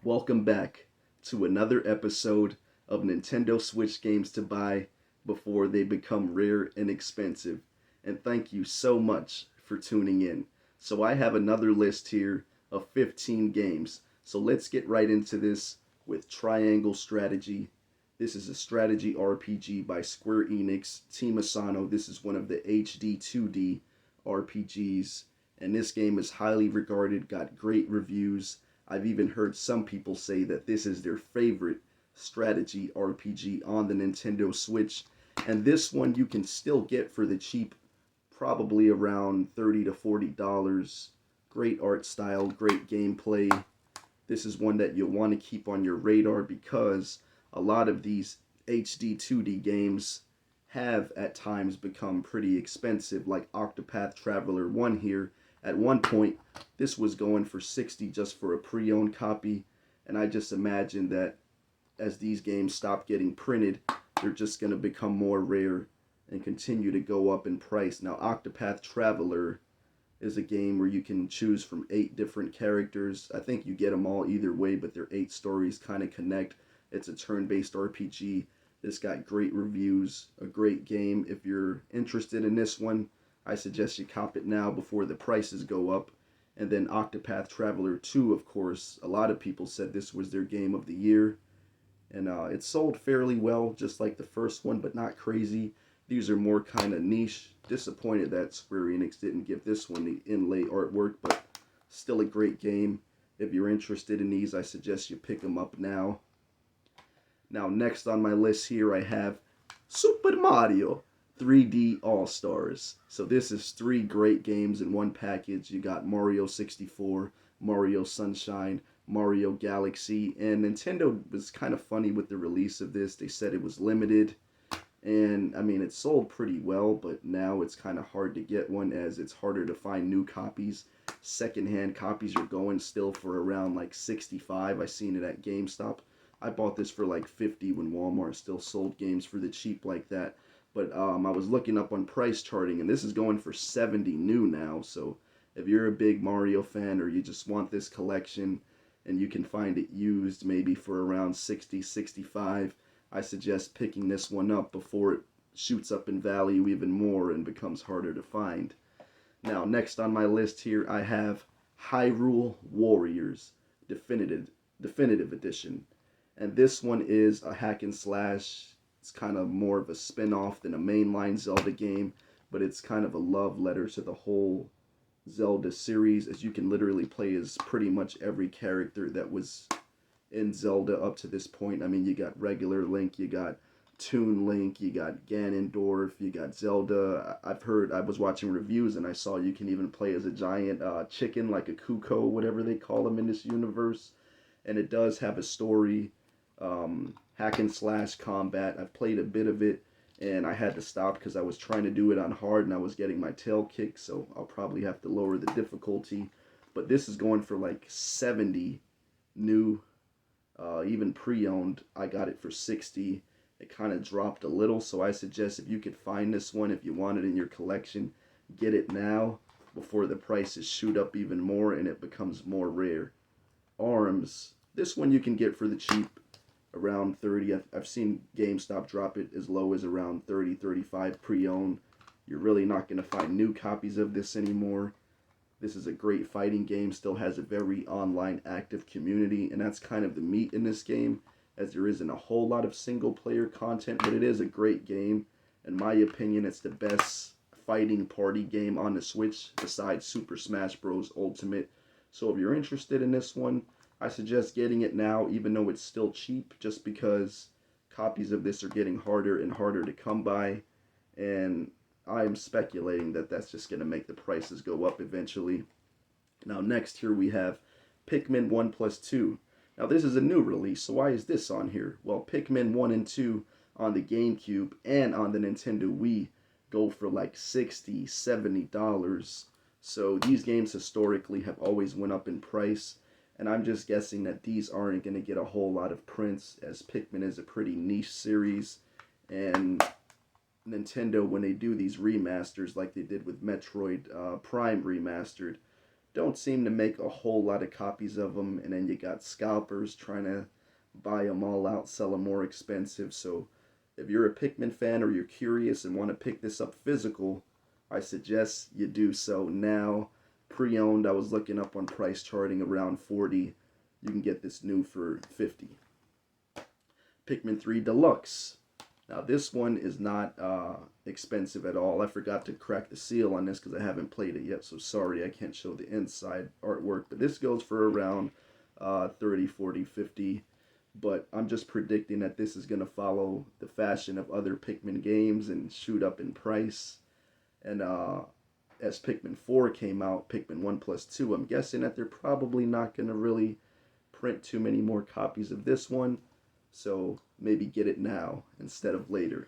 Welcome back to another episode of Nintendo Switch games to buy before they become rare and expensive. And thank you so much for tuning in. So, I have another list here of 15 games. So, let's get right into this with Triangle Strategy. This is a strategy RPG by Square Enix, Team Asano. This is one of the HD 2D RPGs. And this game is highly regarded, got great reviews. I've even heard some people say that this is their favorite strategy RPG on the Nintendo Switch. And this one you can still get for the cheap, probably around $30 to $40. Great art style, great gameplay. This is one that you'll want to keep on your radar because a lot of these HD 2D games have at times become pretty expensive, like Octopath Traveler 1 here. At one point, this was going for 60 just for a pre-owned copy, and I just imagine that as these games stop getting printed, they're just going to become more rare and continue to go up in price. Now, Octopath Traveler is a game where you can choose from 8 different characters. I think you get them all either way, but their 8 stories kind of connect. It's a turn-based RPG. This got great reviews, a great game. If you're interested in this one, I suggest you cop it now before the prices go up. And then Octopath Traveler 2, of course, a lot of people said this was their game of the year. And it sold fairly well, just like the first one, but not crazy. These are more kind of niche. Disappointed that Square Enix didn't give this one the inlay artwork, but still a great game. If you're interested in these, I suggest you pick them up now. Now, next on my list here, I have Super Mario 3D All Stars. So this is 3 great games in one package. You got Mario 64, Mario Sunshine, Mario Galaxy, and Nintendo was kind of funny with the release of this. They said it was limited, and I mean, it sold pretty well, but now it's kind of hard to get one as it's harder to find new copies. Secondhand copies are going still for around like 65. I seen it at GameStop. I bought this for like 50 when Walmart still sold games for the cheap like that. But I was looking up on price charting, and this is going for 70 new now. So if you're a big Mario fan or you just want this collection and you can find it used maybe for around 60, 65, I suggest picking this one up before it shoots up in value even more and becomes harder to find. Now, next on my list here, I have Hyrule Warriors Definitive Edition. And this one is a hack and slash. It's kind of more of a spin-off than a mainline Zelda game, but it's kind of a love letter to the whole Zelda series, as you can literally play as pretty much every character that was in Zelda up to this point. I mean, you got regular Link, you got Toon Link, you got Ganondorf, you got Zelda. I was watching reviews and I saw you can even play as a giant chicken, like a Kuko, whatever they call them in this universe. And it does have a story, hack and slash combat. I've played a bit of it and I had to stop because I was trying to do it on hard and I was getting my tail kicked, so I'll probably have to lower the difficulty. But this is going for like 70 new, even pre-owned. I got it for 60. It kind of dropped a little, so I suggest if you could find this one, if you want it in your collection, get it now before the prices shoot up even more and it becomes more rare. Arms. This one you can get for the cheap, around 30. I've seen GameStop drop it as low as around 30, 35 pre-owned. You're really not going to find new copies of this anymore. This is a great fighting game, still has a very online active community, and that's kind of the meat in this game, as there isn't a whole lot of single player content, but it is a great game. In my opinion, it's the best fighting party game on the Switch besides Super Smash Bros. Ultimate. So if you're interested in this one, I suggest getting it now, even though it's still cheap, just because copies of this are getting harder and harder to come by, and I'm speculating that that's just going to make the prices go up eventually. Now, next here we have Pikmin 1 plus 2. Now, this is a new release, so why is this on here? Well, Pikmin 1 and 2 on the GameCube and on the Nintendo Wii go for like $60, $70. So these games historically have always went up in price, and I'm just guessing that these aren't going to get a whole lot of prints, as Pikmin is a pretty niche series, and Nintendo, when they do these remasters like they did with Metroid Prime Remastered, don't seem to make a whole lot of copies of them, and then you got scalpers trying to buy them all out, sell them more expensive. So if you're a Pikmin fan or you're curious and want to pick this up physical, I suggest you do so now. Pre-owned, I was looking up on price charting around 40. You can get this new for 50. Pikmin 3 Deluxe. Now this one is not expensive at all. I forgot to crack the seal on this because I haven't played it yet, so sorry I can't show the inside artwork. But this goes for around 30, 40, 50. But I'm just predicting that this is going to follow the fashion of other Pikmin games and shoot up in price. And as Pikmin 4 came out, Pikmin 1 plus 2, I'm guessing that they're probably not going to really print too many more copies of this one. So maybe get it now instead of later.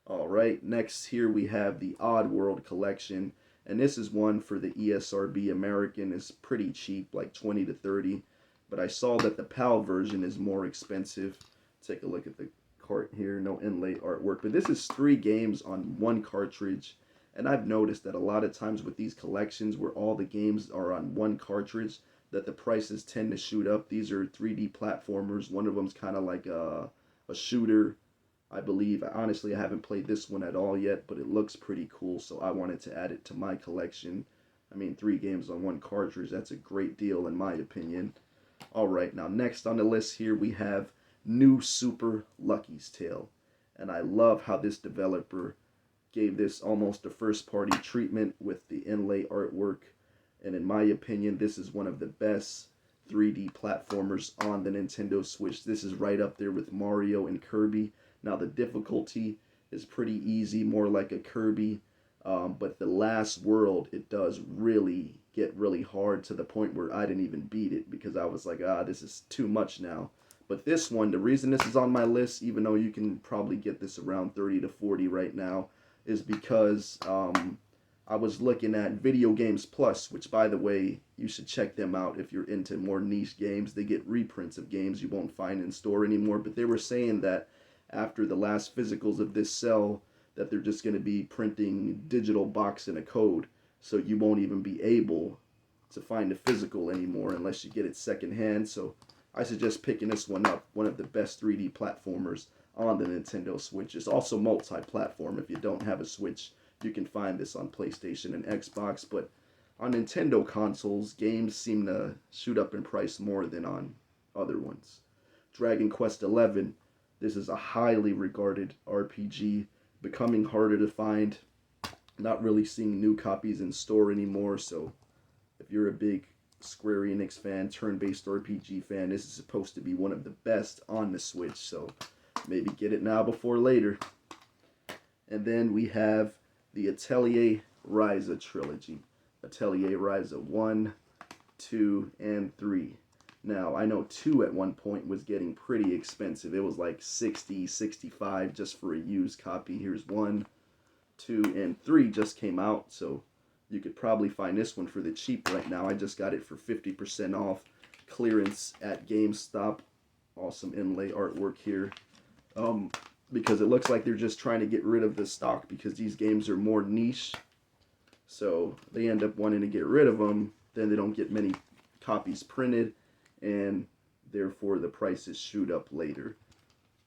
Alright, next here we have the Oddworld Collection. And this is one for the ESRB American. It's pretty cheap, like 20 to 30. But I saw that the PAL version is more expensive. Take a look at the cart here. No inlay artwork. But this is 3 games on 1 cartridge. And I've noticed that a lot of times with these collections where all the games are on 1 cartridge, that the prices tend to shoot up. These are 3D platformers. One of them's kind of like a shooter, I believe. Honestly, I haven't played this one at all yet, but it looks pretty cool, so I wanted to add it to my collection. I mean, 3 games on 1 cartridge, that's a great deal in my opinion. Alright, now next on the list here we have New Super Lucky's Tale. And I love how this developer gave this almost a first party treatment with the inlay artwork. And in my opinion, this is one of the best 3D platformers on the Nintendo Switch. This is right up there with Mario and Kirby. Now the difficulty is pretty easy, more like a Kirby. But the last world, it does really get really hard to the point where I didn't even beat it because I was like, this is too much now. But this one, the reason this is on my list, even though you can probably get this around 30 to 40 right now, is because I was looking at Video Games Plus, which, by the way, you should check them out if you're into more niche games. They get reprints of games you won't find in store anymore. But they were saying that after the last physicals of this sell, that they're just going to be printing digital box and a code. So you won't even be able to find a physical anymore unless you get it secondhand. So I suggest picking this one up. One of the best 3D platformers on the Nintendo Switch. It's also multi-platform. If you don't have a Switch, you can find this on PlayStation and Xbox. But on Nintendo consoles, games seem to shoot up in price more than on other ones. Dragon Quest XI. This is a highly regarded RPG, becoming harder to find. Not really seeing new copies in store anymore, so if you're a big Square Enix fan, turn-based RPG fan, this is supposed to be one of the best on the Switch, so maybe get it now before later. And then we have the Atelier Ryza trilogy. Atelier Ryza 1, 2, and 3. Now, I know 2 at one point was getting pretty expensive. It was like 60, 65 just for a used copy. Here's 1, 2, and 3 just came out, so you could probably find this one for the cheap right now. I just got it for 50% off clearance at GameStop. Awesome inlay artwork here. Because it looks like they're just trying to get rid of the stock because these games are more niche. So they end up wanting to get rid of them. Then they don't get many copies printed, and therefore the prices shoot up later.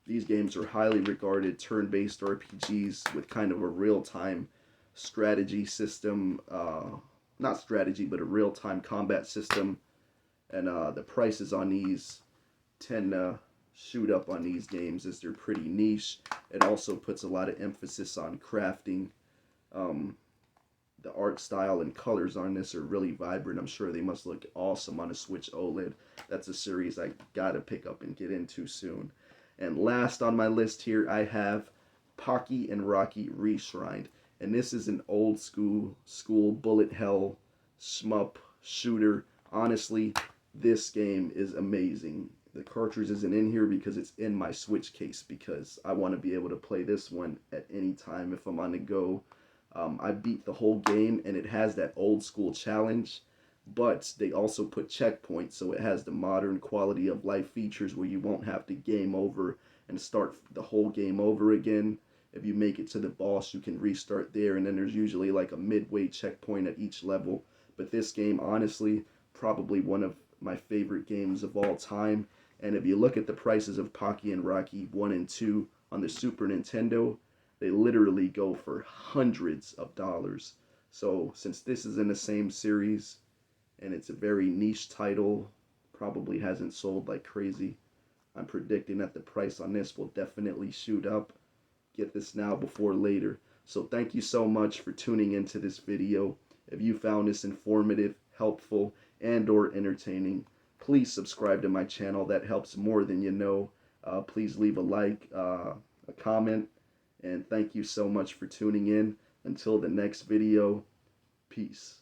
These games are highly regarded turn-based RPGs with kind of a real-time strategy system. Not strategy, but a real-time combat system. And the prices on these tend to shoot up on these games as they're pretty niche. It also puts a lot of emphasis on crafting. The art style and colors on this are really vibrant. I'm sure they must look awesome on a Switch OLED. That's a series I gotta pick up and get into soon. And last on my list here, I have Pocky and Rocky Reshrined. And this is an old school bullet hell shmup shooter. Honestly, this game is amazing. The cartridge isn't in here because it's in my Switch case because I want to be able to play this one at any time if I'm on the go. I beat the whole game, and it has that old school challenge, but they also put checkpoints, so it has the modern quality of life features where you won't have to game over and start the whole game over again. If you make it to the boss, you can restart there, and then there's usually like a midway checkpoint at each level. But this game, honestly, probably one of my favorite games of all time. And if you look at the prices of Pocky and Rocky 1 and 2 on the Super Nintendo, they literally go for hundreds of dollars. So since this is in the same series and it's a very niche title, probably hasn't sold like crazy, I'm predicting that the price on this will definitely shoot up. Get this now before later. So thank you so much for tuning into this video. If you found this informative, helpful, and or entertaining, please subscribe to my channel. That helps more than you know. Please leave a like, a comment, and thank you so much for tuning in. Until the next video, peace.